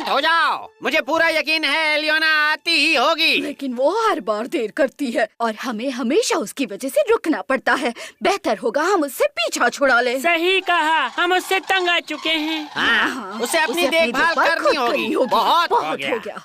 शांत हो जाओ। मुझे पूरा यकीन है एलियोना आती ही होगी। लेकिन वो हर बार देर करती है और हमें हमेशा उसकी वजह से रुकना पड़ता है। बेहतर होगा हम उससे पीछा छुड़ा लें। सही कहा, हम उससे तंग आ चुके हैं। हाँ, उसे अपनी देखभाल करनी होगी। बहुत हो गया।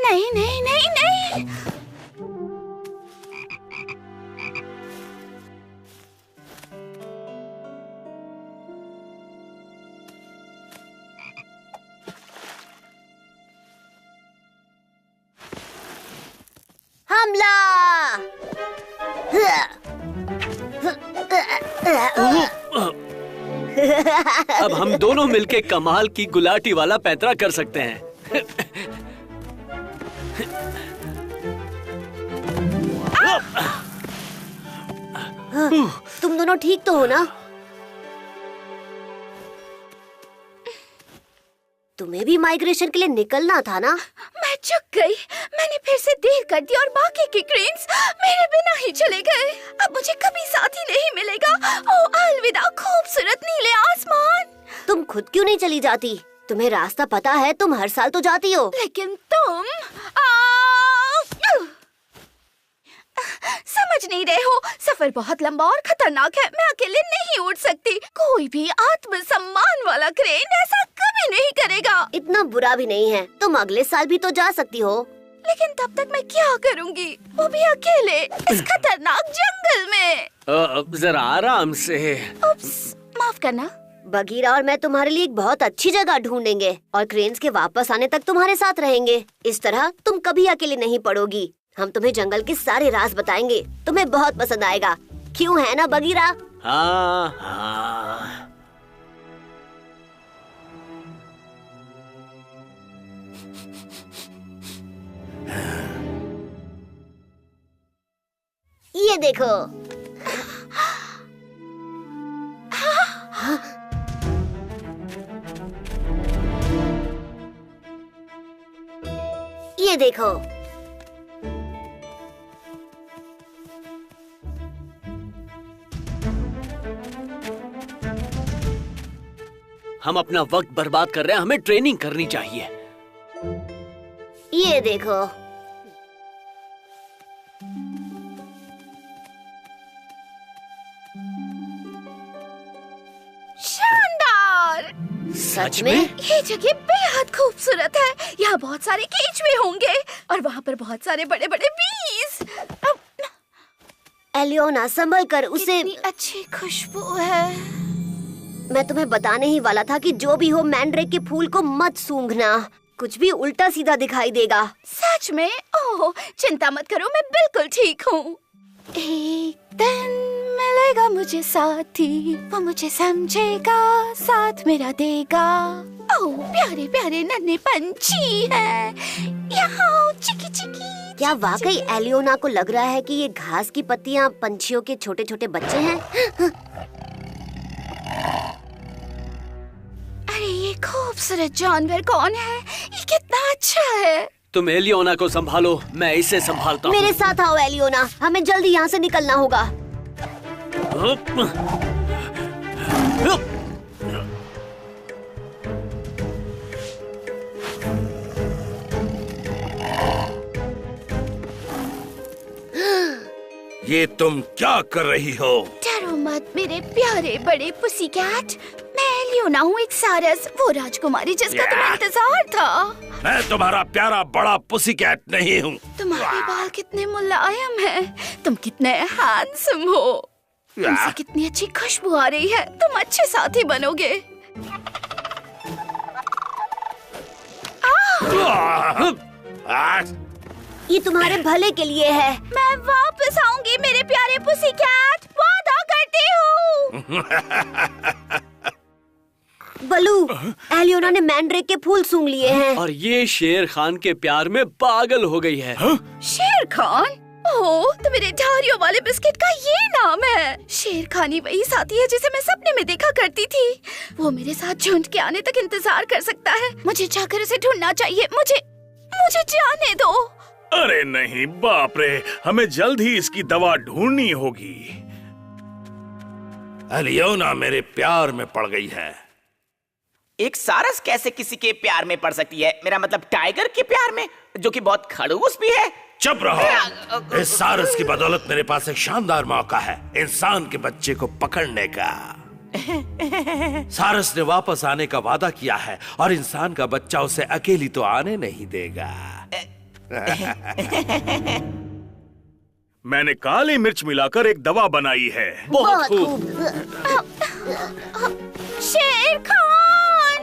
नहीं नहीं नहीं नहीं। हमला! अब हम दोनों मिलके कमाल की गुलाटी वाला पैंतरा कर सकते हैं। तुम दोनों ठीक तो हो ना? तुम्हें भी माइग्रेशन के लिए निकलना था ना? मैं चुक गई। मैंने फिर से देर कर दी और बाकी के क्रेन्स मेरे बिना ही चले गए। अब मुझे कभी साथी नहीं मिलेगा। ओ अलविदा खूबसूरत नीले आसमान। तुम खुद क्यों नहीं चली जाती? तुम्हें रास्ता पता है, तुम हर साल तो जाती हो। लेकिन तुम समझ नहीं रहे हो। सफर बहुत लंबा और खतरनाक है। मैं अकेले नहीं उड़ सकती। कोई भी आत्मसम्मान वाला क्रेन ऐसा कभी नहीं करेगा। इतना बुरा भी नहीं है, तुम अगले साल भी तो जा सकती हो। लेकिन तब तक मैं क्या करूंगी, वो भी अकेले इस खतरनाक जंगल में। जरा आराम से। उप्स, माफ करना। बगीरा और मैं तुम्हारे लिए एक बहुत अच्छी जगह ढूंढेंगे और क्रेन्स के वापस आने तक तुम्हारे साथ रहेंगे। इस तरह तुम कभी अकेले नहीं पड़ोगी। हम तुम्हें जंगल के सारे राज बताएंगे। तुम्हें बहुत पसंद आएगा, क्यों है ना बगीरा? हाँ हाँ। ये देखो। ये देखो। हम अपना वक्त बर्बाद कर रहे हैं, हमें ट्रेनिंग करनी चाहिए। ये देखो। शानदार। सच में? ये जगह बेहद खूबसूरत है। यहाँ बहुत सारे केचुए होंगे और वहाँ पर बहुत सारे बड़े बड़े बीज। एलियोना संभल कर, उसे कितनी अच्छी खुशबू है। मैं तुम्हें बताने ही वाला था कि जो भी हो मैंड्रेक के फूल को मत सूंघना। कुछ भी उल्टा सीधा दिखाई देगा। सच में? ओह चिंता मत करो, मैं बिल्कुल ठीक हूँ। एक दिन मिलेगा मुझे साथी, वो मुझे समझेगा, साथ मेरा देगा। ओह प्यारे प्यारे नन्हे पंछी हैं यहाँ, चिकी चिकी। क्या वाकई एलियोना को लग रहा है कि ये घास की पत्तियाँ पंछियों के छोटे छोटे बच्चे हैं? अरे ये खूबसूरत जानवर कौन है? ये कितना अच्छा है। तुम एलियोना को संभालो, मैं इसे संभालता हूँ। मेरे साथ आओ एलियोना, हमें जल्दी यहाँ से निकलना होगा। ये तुम क्या कर रही हो? डरो मत मेरे प्यारे बड़े पुसी कैट। मैं एलियोना हूँ, एक सारस, वो राजकुमारी जिसका तुम्हें इंतजार था। मैं तुम्हारा प्यारा बड़ा पुसी कैट नहीं हूँ। तुम्हारे बाल कितने मुलायम हैं, तुम कितने हैंडसम हो, तुमसे कितनी अच्छी खुशबू आ रही है। तुम अच्छे साथी बनोगे। ये तुम्हारे भले के लिए है। मैं वापस आऊंगी मेरे प्यारे पुसी कैट, वादा करती हूँ। बलू, एलियोना ने मैंड्रेक के फूल सूंघ लिए हैं। और ये शेर खान के प्यार में पागल हो गई है। शेर खान? ओह, तो मेरे ढारियों वाले बिस्किट का ये नाम है। शेर खान ही वही साथी है जिसे मैं सपने में देखा करती थी। वो मेरे साथ झुंड के आने तक इंतजार कर सकता है। मुझे जाकर उसे ढूंढना चाहिए। मुझे जाने दो। अरे नहीं, बाप रे, हमें जल्द ही इसकी दवा ढूंढनी होगी। एलियोना मेरे प्यार में पड़ गई है। एक सारस कैसे किसी के प्यार में पड़ सकती है? मेरा मतलब टाइगर के प्यार में, जो कि बहुत खड़ूस भी है। चुप रहो। इस सारस की बदौलत मेरे पास एक शानदार मौका है इंसान के बच्चे को पकड़ने का। सारस ने वापस आने का वादा किया है और इंसान का बच्चा उसे अकेली तो आने नहीं देगा। मैंने काली मिर्च मिलाकर एक दवा बनाई है। बहुत खूब। शेर खान!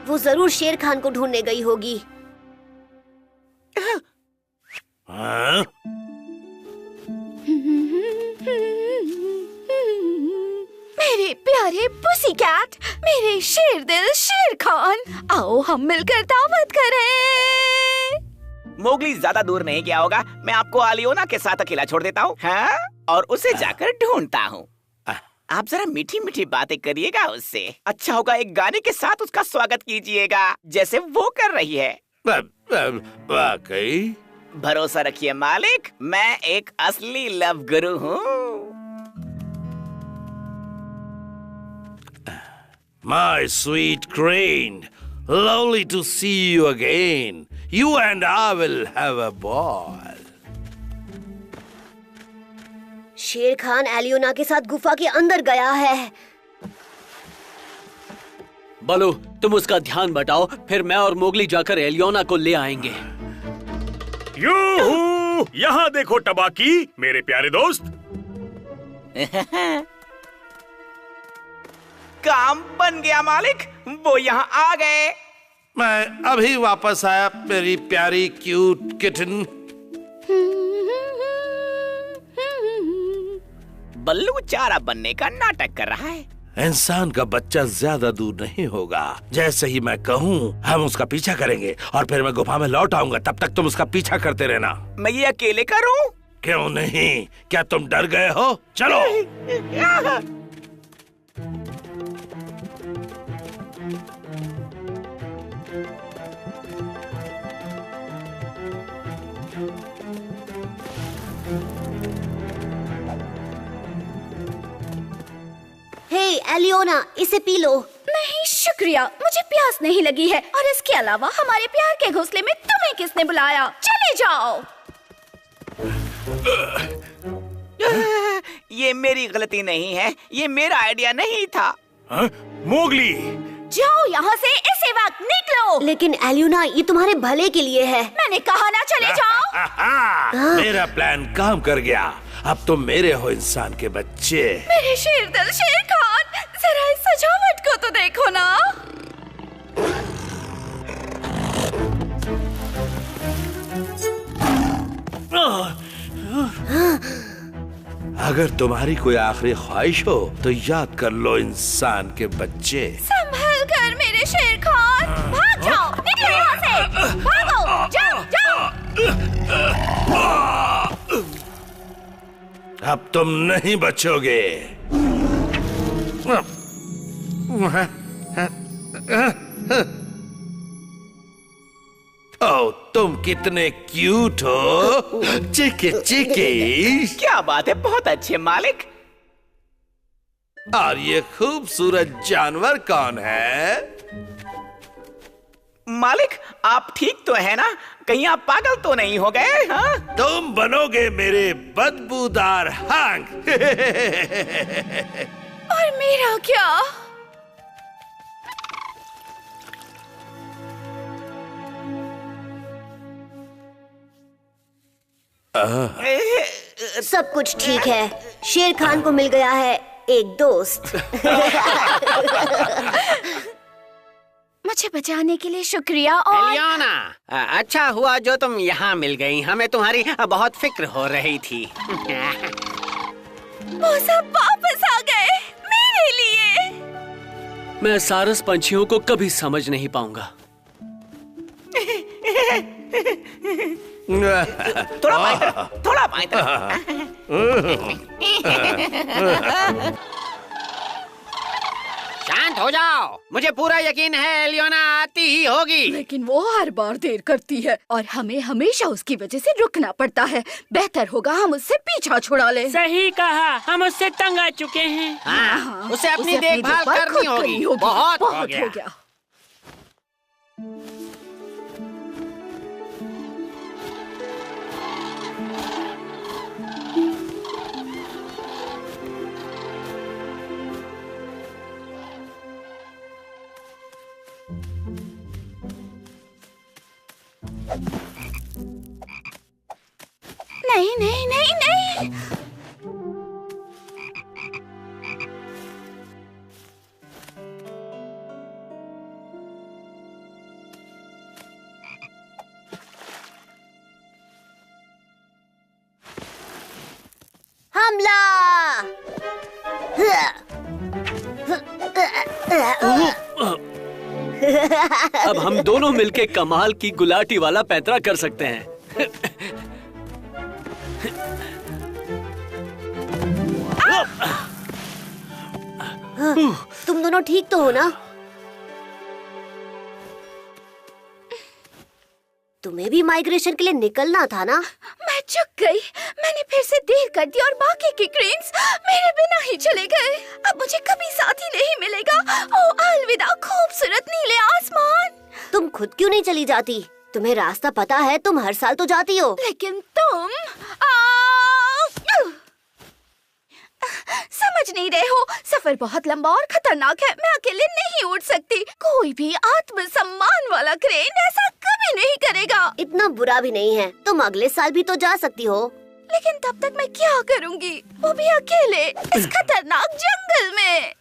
वो जरूर शेर खान को ढूंढने गई होगी। हाँ? मेरे प्यारे पुसी कैट, मेरे शेर दिल शेर खान, आओ हम मिलकर दावत करें। मोगली ज्यादा दूर नहीं गया होगा। मैं आपको एलियोना के साथ अकेला छोड़ देता हूँ, हाँ? और उसे जाकर ढूंढता हूँ। आप जरा मीठी मीठी बातें करिएगा उससे। अच्छा होगा एक गाने के साथ उसका स्वागत कीजिएगा, जैसे वो कर रही है। वाकई? भरोसा रखिए मालिक, मैं एक असली लव गुरु हूँ। My sweet crane, lovely to see you again. You and I will have a ball. शेर खान एलियोना के साथ गुफा के अंदर गया है। बलू, तुम उसका ध्यान बटाओ, फिर मैं और मोगली जाकर एलियोना को ले आएंगे। यूहू! यहाँ देखो टबाकी, मेरे प्यारे दोस्त। काम बन गया मालिक, वो यहाँ आ गए। मैं अभी वापस आया मेरी प्यारी क्यूट किटन। बल्लू चारा बनने का नाटक कर रहा है। इंसान का बच्चा ज्यादा दूर नहीं होगा। जैसे ही मैं कहूँ हम उसका पीछा करेंगे और फिर मैं गुफा में लौट आऊंगा। तब तक तुम उसका पीछा करते रहना। मैं ये अकेले करूँ? क्यों नहीं? क्या तुम डर गए हो? चलो। हे एलियोना, इसे पी लो। नहीं शुक्रिया, मुझे प्यास नहीं लगी है। और इसके अलावा हमारे प्यार के घोंसले में तुम्हें किसने बुलाया? चले जाओ। ये मेरी गलती नहीं है, ये मेरा आइडिया नहीं था। हाँ? मोगली, जाओ यहाँ से इसी वक्त, निकलो। लेकिन एलियोना, ये तुम्हारे भले के लिए है। मैंने कहा ना चले जाओ। मेरा प्लान काम कर गया। अब तुम मेरे हो इंसान के बच्चे। मेरे शेर दिल शेर खान, जरा इस सजावट को तो देखो ना। अगर तुम्हारी कोई आखिरी ख्वाहिश हो तो याद कर लो इंसान के बच्चे। संभल कर मेरे शेर खान, भाग जाओ, निकलो यहाँ से, भागो, जाओ जाओ। अब तुम नहीं बचोगे। ओ, तुम कितने क्यूट हो। चिकी चिकी। क्या बात है, बहुत अच्छे मालिक। और ये खूबसूरत जानवर कौन है? मालिक, आप ठीक तो है ना? कहीं आप पागल तो नहीं हो गए? हाँ? तुम बनोगे मेरे बदबूदार हंक। और मेरा क्या? सब कुछ ठीक है। शेर खान को मिल गया है एक दोस्त। मुझे बचाने के लिए शुक्रिया। और एलियोना, अच्छा हुआ जो तुम यहाँ मिल गई। हमें तुम्हारी बहुत फिक्र हो रही थी। वो सब वापस आ गए मेरे लिए। मैं सारस पंछियों को कभी समझ नहीं पाऊंगा। थोड़ा बाएं तरफ, थोड़ा बाएं तरफ। शांत हो जाओ, मुझे पूरा यकीन है एलियोना आती ही होगी। लेकिन वो हर बार देर करती है और हमें हमेशा उसकी वजह से रुकना पड़ता है। बेहतर होगा हम उससे पीछा छुड़ा लें। सही कहा, हम उससे तंग आ चुके हैं। हाँ, उसे अपनी देखभाल करनी होगी। बहुत हो गया। नहीं नहीं नहीं नहीं। हमला! अब हम दोनों मिलके कमाल की गुलाटी वाला पैंतरा कर सकते हैं। तुम दोनों ठीक तो हो ना? तुम्हें भी माइग्रेशन के लिए निकलना था ना? मैं चुक गई। मैंने फिर से देर कर दी और बाकी के क्रेन्स मेरे बिना ही चले गए। अब मुझे कभी साथी नहीं मिलेगा। ओ अलविदा खूबसूरत नीले आसमान। तुम खुद क्यों नहीं चली जाती? तुम्हें रास्ता पता है, तुम हर साल तो जाती हो। लेकिन तुम समझ नहीं रहे हो। सफर बहुत लंबा और खतरनाक है। मैं अकेले नहीं उड़ सकती। कोई भी आत्मसम्मान वाला क्रेन ऐसा कभी नहीं करेगा। इतना बुरा भी नहीं है, तुम अगले साल भी तो जा सकती हो। लेकिन तब तक मैं क्या करूंगी, वो भी अकेले इस खतरनाक जंगल में।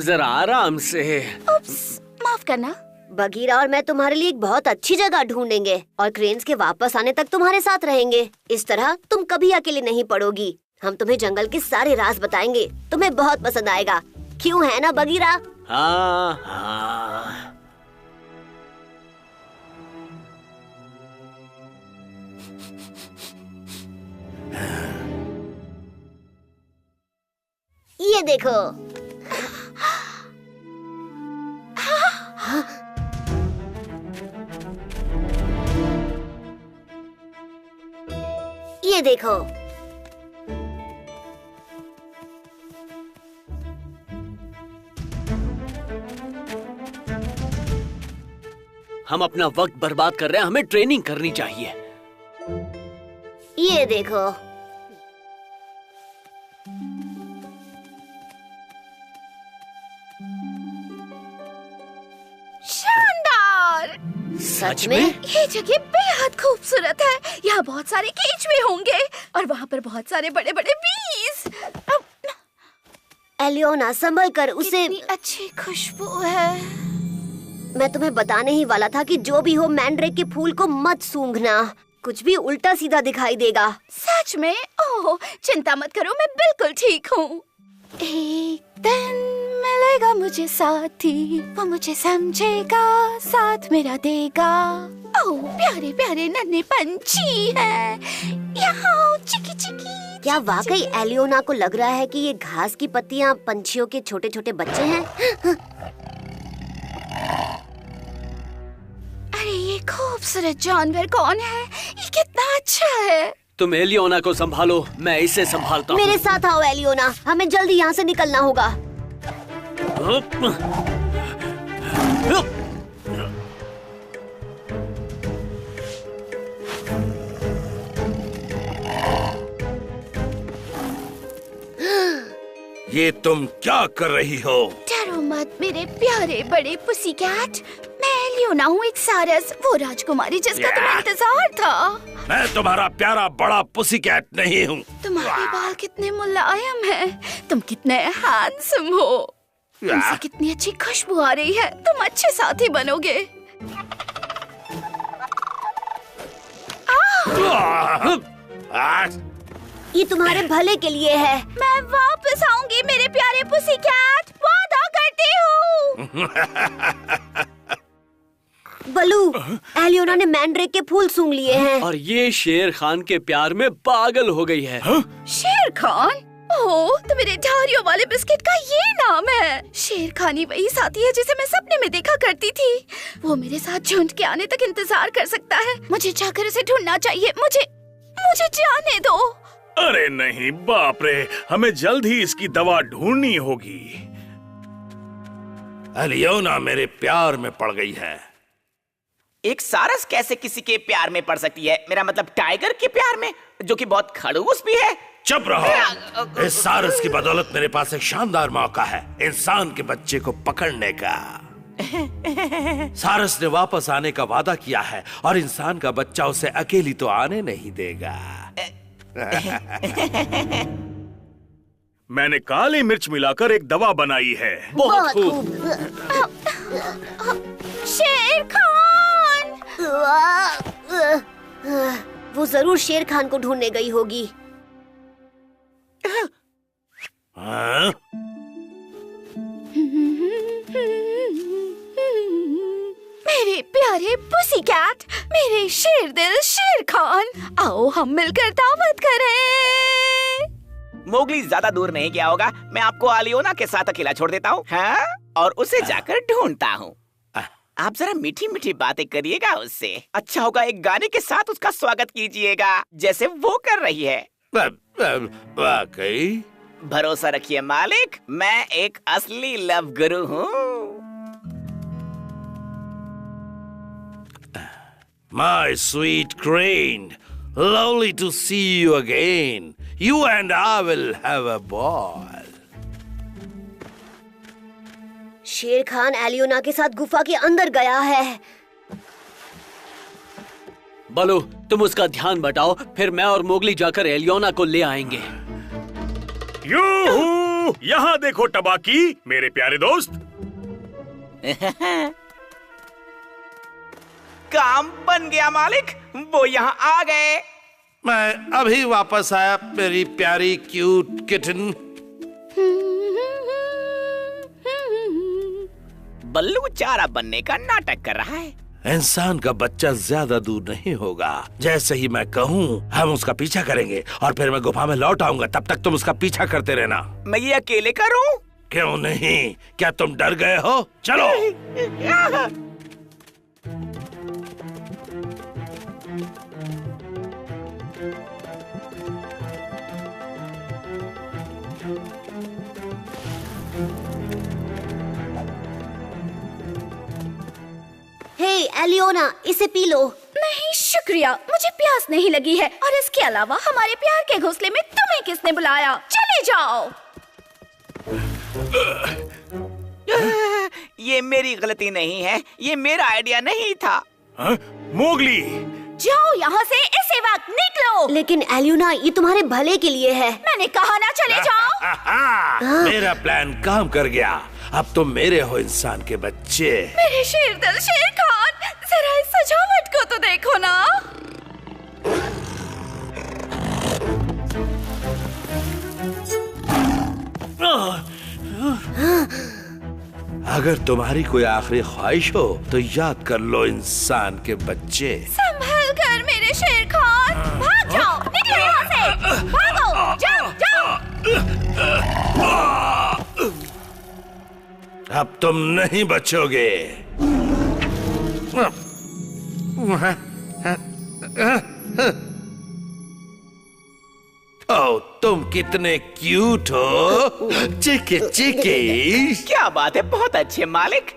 जरा आराम से। उप्स, माफ करना। बगीरा और मैं तुम्हारे लिए एक बहुत अच्छी जगह ढूंढेंगे और क्रेन्स के वापस आने तक तुम्हारे साथ रहेंगे। इस तरह तुम कभी अकेले नहीं पड़ोगी। हम तुम्हें जंगल के सारे राज बताएंगे। तुम्हें बहुत पसंद आएगा, क्यों है ना बगीरा? हाँ हाँ। ये देखो। ये देखो। हम अपना वक्त बर्बाद कर रहे हैं, हमें ट्रेनिंग करनी चाहिए। ये देखो। शानदार। सच में? ये जगह बेहद खूबसूरत है। यहाँ बहुत सारे केचुए होंगे और वहाँ पर बहुत सारे बड़े बड़े बीज। एलियोना संभल कर, उसे कितनी अच्छी खुशबू है। मैं तुम्हें बताने ही वाला था कि जो भी हो मैंड्रेक के फूल को मत सूंघना। कुछ भी उल्टा सीधा दिखाई देगा। सच में? ओह, चिंता मत करो, मैं बिल्कुल ठीक हूँ। एक दिन मिलेगा मुझे साथी, वो मुझे समझेगा, साथ मेरा देगा। ओह, प्यारे प्यारे नन्हे पंछी हैं यहाँ। चिकी चिकी। क्या वाकई एलियोना को लग रहा है कि ये घास की पत्तियाँ पंछियों के छोटे छोटे बच्चे हैं? अरे ये खूबसूरत जानवर कौन है? ये कितना अच्छा है। तुम एलियोना को संभालो, मैं इसे संभालता हूँ। मेरे साथ आओ एलियोना, हमें जल्दी यहाँ से निकलना होगा। ये तुम क्या कर रही हो? डरो मत मेरे प्यारे बड़े पुसी कैट। मैं एलियोना हूँ, एक सारस, वो राजकुमारी जिसका तुम्हें इंतजार था। मैं तुम्हारा प्यारा बड़ा पुसी कैट नहीं हूँ। तुम्हारे बाल कितने मुलायम हैं, तुम कितने हैंडसम हो, तुमसे कितनी अच्छी खुशबू आ रही है। तुम अच्छे साथी बनोगे। ये तुम्हारे भले के लिए है। मैं वापस आऊंगी मेरे प्यारे पुसी कैट, वादा करती हूँ। बलू, एलियोना ने मैंड्रेक के फूल सूंघ लिए हैं। और ये शेर खान के प्यार में पागल हो गई है। शेर खान? ओह, तो मेरे झारियों वाले बिस्किट का ये नाम है। शेर खान ही वही साथी है जिसे मैं सपने में देखा करती थी। वो मेरे साथ झुंड के आने तक इंतजार कर सकता है। मुझे जाकर उसे ढूंढना चाहिए। मुझे जाने दो। अरे नहीं, बाप रे, हमें जल्द ही इसकी दवा ढूंढनी होगी। एलियोना मेरे प्यार में पड़ गई है। एक सारस कैसे किसी के प्यार में पड़ सकती है? मेरा मतलब टाइगर के प्यार में, जो कि बहुत खड़ूस भी है। चुप रहो। इस सारस की बदौलत मेरे पास एक शानदार मौका है इंसान के बच्चे को पकड़ने का। सारस ने वापस आने का वादा किया है और इंसान का बच्चा उसे अकेली तो आने नहीं देगा। मैंने काली मिर्च मिलाकर एक दवा बनाई है। बहुत खूब। शेर खान! वो जरूर शेर खान को ढूंढने गई होगी। हाँ? मेरे प्यारे पुसी कैट, मेरे शेर दिल शेर खान, आओ हम मिलकर दावत करें। मोगली ज्यादा दूर नहीं गया होगा, मैं आपको आलियोना के साथ अकेला छोड़ देता हूँ, हाँ? और उसे जाकर ढूंढता हूँ। आप जरा मीठी मीठी बातें करिएगा उससे। अच्छा होगा एक गाने के साथ उसका स्वागत कीजिएगा, जैसे वो कर रही है। वाकई? भरोसा रखिए मालिक, मैं एक असली लव गुरु हूँ। My sweet crane, lovely to see you again. You and I will have a ball. शेर खान एलियोना के साथ गुफा के अंदर गया है। बलू, तुम उसका ध्यान बटाओ, फिर मैं और मोगली जाकर एलियोना को ले आएंगे। यूहू! यहाँ देखो टबाकी, मेरे प्यारे दोस्त। काम बन गया मालिक, वो यहाँ आ गए। मैं अभी वापस आया मेरी प्यारी क्यूट किटन। बल्लू चारा बनने का नाटक कर रहा है। इंसान का बच्चा ज्यादा दूर नहीं होगा। जैसे ही मैं कहूँ हम उसका पीछा करेंगे और फिर मैं गुफा में लौट आऊंगा। तब तक तुम उसका पीछा करते रहना। मैं ये अकेले करूँ? क्यों नहीं? क्या तुम डर गए हो? चलो। हे एलियोना, इसे पी लो। नहीं शुक्रिया, मुझे प्यास नहीं लगी है। और इसके अलावा हमारे प्यार के घोंसले में तुम्हें किसने बुलाया? चले जाओ। ये मेरी गलती नहीं है, ये मेरा आइडिया नहीं था। हाँ? मोगली, जाओ यहाँ से इसी वक्त निकलो। लेकिन एलियोना, ये तुम्हारे भले के लिए है। मैंने कहा ना चले जाओ। मेरा प्लान काम कर गया। अब तुम मेरे हो इंसान के बच्चे। मेरे शेर दिल शेर खान, जरा इस सजावट को तो देखो ना। अगर तुम्हारी कोई आखिरी ख्वाहिश हो तो याद कर लो इंसान के बच्चे। संभल कर मेरे शेर खान, भाग जाओ, निकलो यहाँ से, भागो, जाओ जाओ। अब तुम नहीं बचोगे। ओह, तुम कितने क्यूट हो। चिकी चिकी। क्या बात है, बहुत अच्छे मालिक।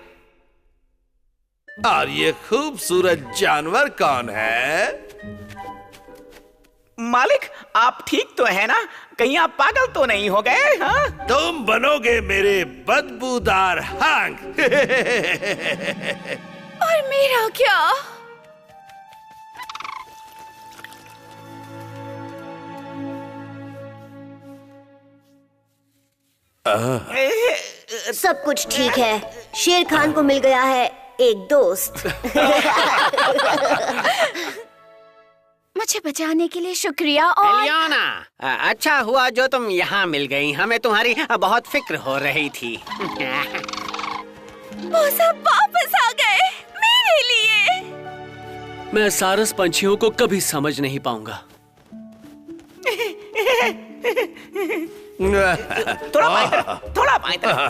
और ये खूबसूरत जानवर कौन है? मालिक, आप ठीक तो है ना? कहीं आप पागल तो नहीं हो गए? हाँ? तुम बनोगे मेरे बदबूदार हंक। और मेरा क्या? सब कुछ ठीक है। शेर खान को मिल गया है एक दोस्त। मुझे बचाने के लिए शुक्रिया। और एलियोना, अच्छा हुआ जो तुम यहाँ मिल गई। हमें तुम्हारी बहुत फिक्र हो रही थी। वो सब वापस आ गए मेरे लिए। मैं सारस पंछियों को कभी समझ नहीं पाऊंगा। थोड़ा बाएं तरफ, थोड़ा बाएं तरफ।